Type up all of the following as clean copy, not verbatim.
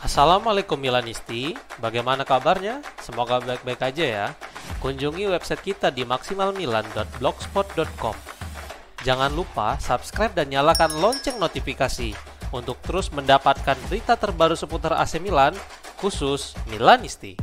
Assalamualaikum Milanisti, bagaimana kabarnya? Semoga baik-baik aja ya. Kunjungi website kita di maksimalmilan.blogspot.com. Jangan lupa subscribe dan nyalakan lonceng notifikasi untuk terus mendapatkan berita terbaru seputar AC Milan, khusus Milanisti.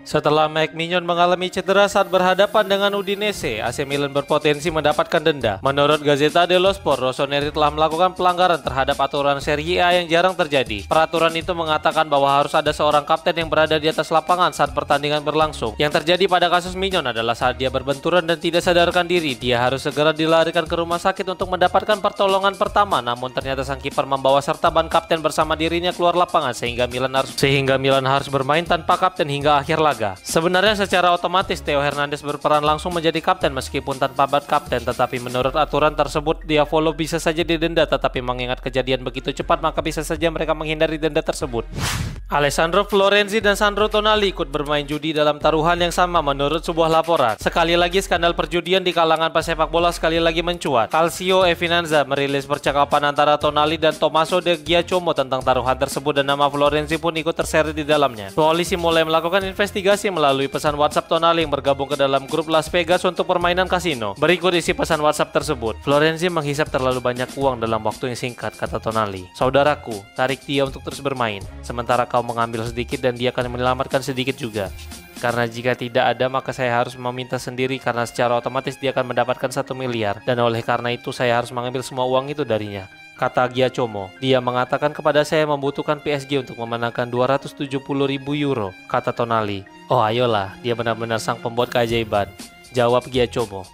Setelah Mike Mignon mengalami cedera saat berhadapan dengan Udinese, AC Milan berpotensi mendapatkan denda. Menurut Gazzetta dello Sport, Rossoneri telah melakukan pelanggaran terhadap aturan Serie A yang jarang terjadi. Peraturan itu mengatakan bahwa harus ada seorang kapten yang berada di atas lapangan saat pertandingan berlangsung. Yang terjadi pada kasus Mignon adalah saat dia berbenturan dan tidak sadarkan diri, dia harus segera dilarikan ke rumah sakit untuk mendapatkan pertolongan pertama. Namun ternyata sang kiper membawa serta ban kapten bersama dirinya keluar lapangan sehingga Milan harus bermain tanpa kapten hingga akhir laga. Sebenarnya secara otomatis Theo Hernandez berperan langsung menjadi kapten meskipun tanpa ban kapten, tetapi menurut aturan tersebut Diavolo bisa saja didenda, tetapi mengingat kejadian begitu cepat maka bisa saja mereka menghindari denda tersebut. Alessandro Florenzi dan Sandro Tonali ikut bermain judi dalam taruhan yang sama menurut sebuah laporan. Sekali lagi skandal perjudian di kalangan pesepak bola sekali lagi mencuat. Calcio e Finanza merilis percakapan antara Tonali dan Tommaso De Giacomo tentang taruhan tersebut dan nama Florenzi pun ikut terseret di dalamnya. Polisi mulai melakukan investigasi melalui pesan WhatsApp Tonali yang bergabung ke dalam grup Las Vegas untuk permainan kasino. Berikut isi pesan WhatsApp tersebut. Florenzi menghisap terlalu banyak uang dalam waktu yang singkat, kata Tonali. Saudaraku, tarik dia untuk terus bermain, sementara kau mengambil sedikit dan dia akan menyelamatkan sedikit juga. Karena jika tidak ada maka saya harus meminta sendiri karena secara otomatis dia akan mendapatkan 1 miliar dan oleh karena itu saya harus mengambil semua uang itu darinya, kata Giacomo. Dia mengatakan kepada saya membutuhkan PSG untuk memenangkan 270.000 euro, kata Tonali. Oh ayolah, dia benar-benar sang pembuat keajaiban, jawab Giacomo.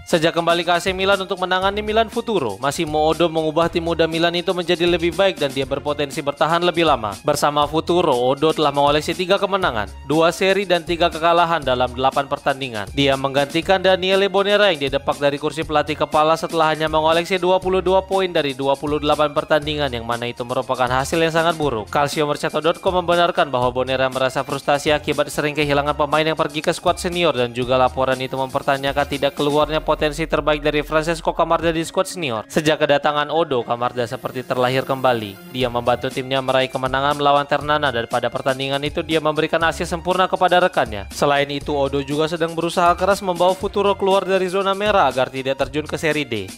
Sejak kembali ke AC Milan untuk menangani Milan Futuro, Massimo Odo mengubah tim muda Milan itu menjadi lebih baik dan dia berpotensi bertahan lebih lama. Bersama Futuro, Odo telah mengoleksi 3 kemenangan, 2 seri dan 3 kekalahan dalam 8 pertandingan. Dia menggantikan Daniele Bonera yang didepak dari kursi pelatih kepala setelah hanya mengoleksi 22 poin dari 28 pertandingan, yang mana itu merupakan hasil yang sangat buruk. Calciomercato.com membenarkan bahwa Bonera merasa frustasi akibat sering kehilangan pemain yang pergi ke skuad senior dan juga laporan itu mempertanyakan tidak keluarnya potensi terbaik dari Francesco Camarda di skuad senior. Sejak kedatangan Odo, Camarda seperti terlahir kembali. Dia membantu timnya meraih kemenangan melawan Ternana dan pada pertandingan itu dia memberikan asis sempurna kepada rekannya. Selain itu, Odo juga sedang berusaha keras membawa Futuro keluar dari zona merah agar tidak terjun ke seri D.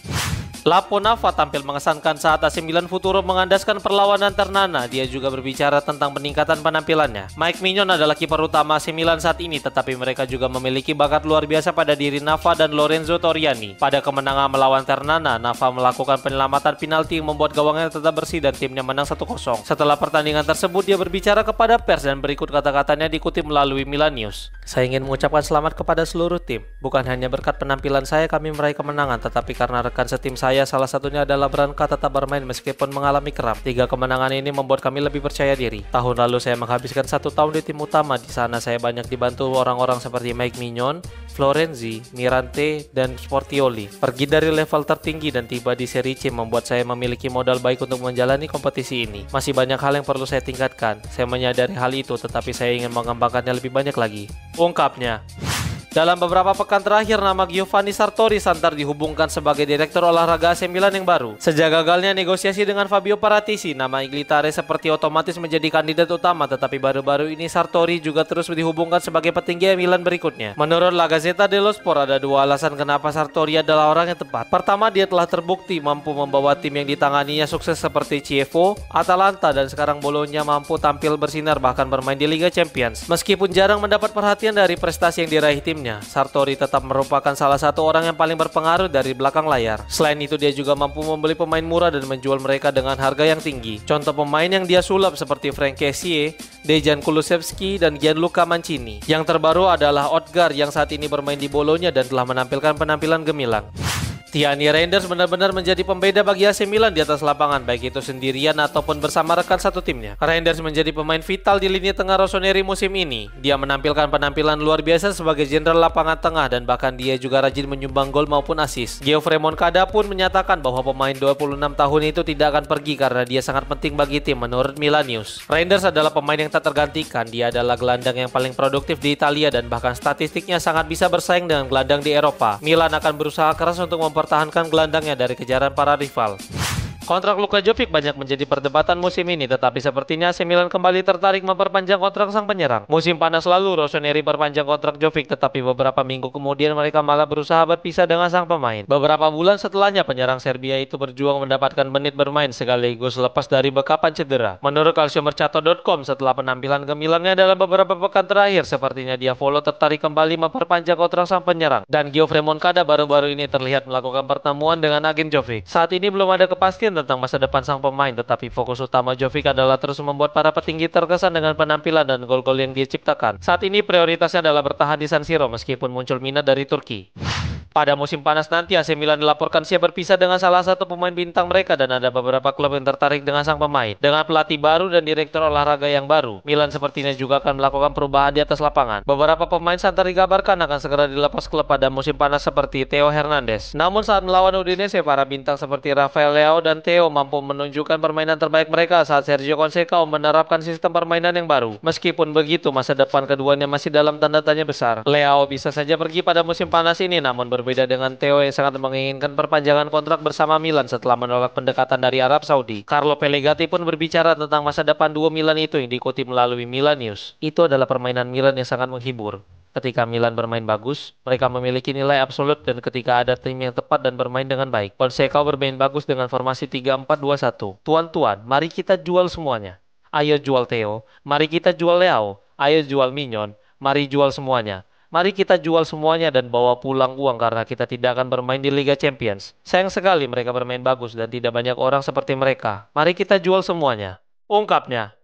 Lapo Nava tampil mengesankan saat AC Milan Futuro mengandaskan perlawanan Ternana. Dia juga berbicara tentang peningkatan penampilannya. Mike Mignon adalah kiper utama AC Milan saat ini, tetapi mereka juga memiliki bakat luar biasa pada diri Nava dan Lorenzo Toriani. Pada kemenangan melawan Ternana, Nava melakukan penyelamatan penalti yang membuat gawangnya tetap bersih dan timnya menang 1-0. Setelah pertandingan tersebut, dia berbicara kepada pers dan berikut kata-katanya dikutip melalui Milan News. Saya ingin mengucapkan selamat kepada seluruh tim. Bukan hanya berkat penampilan saya kami meraih kemenangan, tetapi karena rekan setim saya, salah satunya adalah Branca, tetap bermain meskipun mengalami kram. 3 kemenangan ini membuat kami lebih percaya diri. Tahun lalu saya menghabiskan 1 tahun di tim utama. Di sana saya banyak dibantu orang-orang seperti Mike Mignon, Florenzi, Mirante, dan Sportioli. Pergi dari level tertinggi dan tiba di Serie C membuat saya memiliki modal baik untuk menjalani kompetisi ini. Masih banyak hal yang perlu saya tingkatkan. Saya menyadari hal itu, tetapi saya ingin mengembangkannya lebih banyak lagi, ungkapnya. Dalam beberapa pekan terakhir, nama Giovanni Sartori santer dihubungkan sebagai direktur olahraga AC Milan yang baru. Sejak gagalnya negosiasi dengan Fabio Paratici, nama Iglitare seperti otomatis menjadi kandidat utama, tetapi baru-baru ini Sartori juga terus dihubungkan sebagai petinggi Milan berikutnya. Menurut La Gazzetta dello Sport, ada 2 alasan kenapa Sartori adalah orang yang tepat. Pertama, dia telah terbukti mampu membawa tim yang ditanganinya sukses seperti Chievo, Atalanta, dan sekarang Bologna mampu tampil bersinar bahkan bermain di Liga Champions. Meskipun jarang mendapat perhatian dari prestasi yang diraih timnya, Sartori tetap merupakan salah satu orang yang paling berpengaruh dari belakang layar. Selain itu, dia juga mampu membeli pemain murah dan menjual mereka dengan harga yang tinggi. Contoh pemain yang dia sulap seperti Frank Kessie, Dejan Kulusevski, dan Gianluca Mancini. Yang terbaru adalah Odgaard yang saat ini bermain di Bologna dan telah menampilkan penampilan gemilang. Tierney Reinders benar-benar menjadi pembeda bagi AC Milan di atas lapangan, baik itu sendirian ataupun bersama rekan satu timnya. Reinders menjadi pemain vital di lini tengah Rossoneri musim ini. Dia menampilkan penampilan luar biasa sebagai jenderal lapangan tengah dan bahkan dia juga rajin menyumbang gol maupun assist. Geoffrey Moncada pun menyatakan bahwa pemain 26 tahun itu tidak akan pergi karena dia sangat penting bagi tim menurut Milan News. Reinders adalah pemain yang tak tergantikan. Dia adalah gelandang yang paling produktif di Italia dan bahkan statistiknya sangat bisa bersaing dengan gelandang di Eropa. Milan akan berusaha keras untuk mempertahankan gelandangnya dari kejaran para rival. Kontrak Luka Jovic banyak menjadi perdebatan musim ini, tetapi sepertinya AC Milan kembali tertarik memperpanjang kontrak sang penyerang. Musim panas lalu, Rossoneri perpanjang kontrak Jovic, tetapi beberapa minggu kemudian mereka malah berusaha berpisah dengan sang pemain. Beberapa bulan setelahnya, penyerang Serbia itu berjuang mendapatkan menit bermain sekaligus lepas dari bekapan cedera. Menurut calciomercato.com, setelah penampilan gemilangnya dalam beberapa pekan terakhir, sepertinya Diavolo tertarik kembali memperpanjang kontrak sang penyerang. Dan Geoffrey Moncada baru-baru ini terlihat melakukan pertemuan dengan agen Jovic. Saat ini belum ada kepastian tentang masa depan sang pemain, tetapi fokus utama Jovic adalah terus membuat para petinggi terkesan dengan penampilan dan gol-gol yang dia ciptakan. Saat ini prioritasnya adalah bertahan di San Siro meskipun muncul minat dari Turki. Pada musim panas nanti, AC Milan dilaporkan siap berpisah dengan salah satu pemain bintang mereka dan ada beberapa klub yang tertarik dengan sang pemain. Dengan pelatih baru dan direktur olahraga yang baru, Milan sepertinya juga akan melakukan perubahan di atas lapangan. Beberapa pemain santer dikabarkan akan segera dilepas klub pada musim panas seperti Theo Hernandez. Namun saat melawan Udinese, para bintang seperti Rafael Leao dan Theo mampu menunjukkan permainan terbaik mereka saat Sergio Conceição menerapkan sistem permainan yang baru. Meskipun begitu, masa depan keduanya masih dalam tanda tanya besar. Leao bisa saja pergi pada musim panas ini, namun berbeda dengan Theo yang sangat menginginkan perpanjangan kontrak bersama Milan setelah menolak pendekatan dari Arab Saudi. Carlo Pellegatti pun berbicara tentang masa depan duo Milan itu yang dikutip melalui Milan News. Itu adalah permainan Milan yang sangat menghibur. Ketika Milan bermain bagus, mereka memiliki nilai absolut dan ketika ada tim yang tepat dan bermain dengan baik. Conceição bermain bagus dengan formasi 3-4-2-1. Tuan-tuan, mari kita jual semuanya. Ayo jual Theo, mari kita jual Leao, ayo jual Mignon, mari jual semuanya. Mari kita jual semuanya dan bawa pulang uang karena kita tidak akan bermain di Liga Champions. Sayang sekali mereka bermain bagus dan tidak banyak orang seperti mereka. Mari kita jual semuanya, ungkapnya.